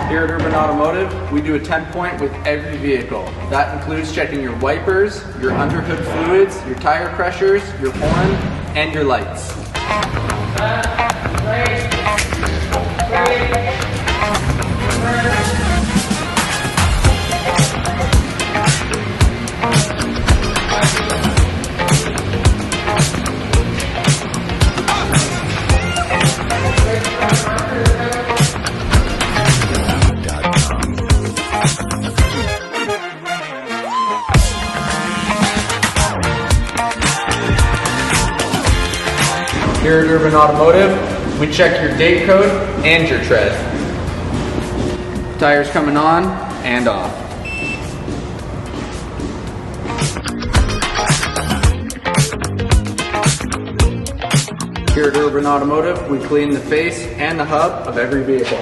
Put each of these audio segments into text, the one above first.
Here at Urban Automotive, we do a 10-point with every vehicle. That includes checking your wipers, your underhood fluids, your tire pressures, your horn, and your lights. Here at Urban Automotive, we check your date code and your tread. Tires coming on and off. Here at Urban Automotive, we clean the face and the hub of every vehicle.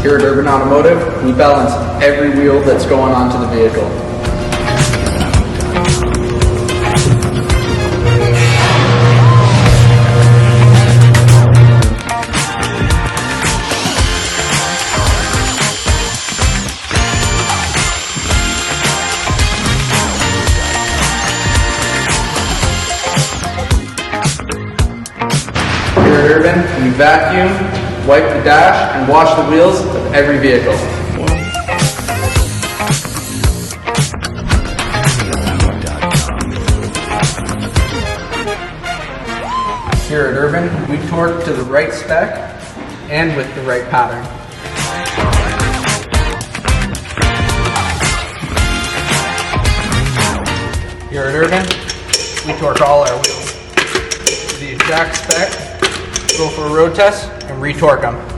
Here at Urban Automotive, we balance every wheel that's going onto the vehicle. Here at Urban, we vacuum, wipe the dash, and wash the wheels of every vehicle. Here at Urban, we torque to the right spec and with the right pattern. Here at Urban, we torque all our wheels to the exact spec, go for a road test, and re-torque them.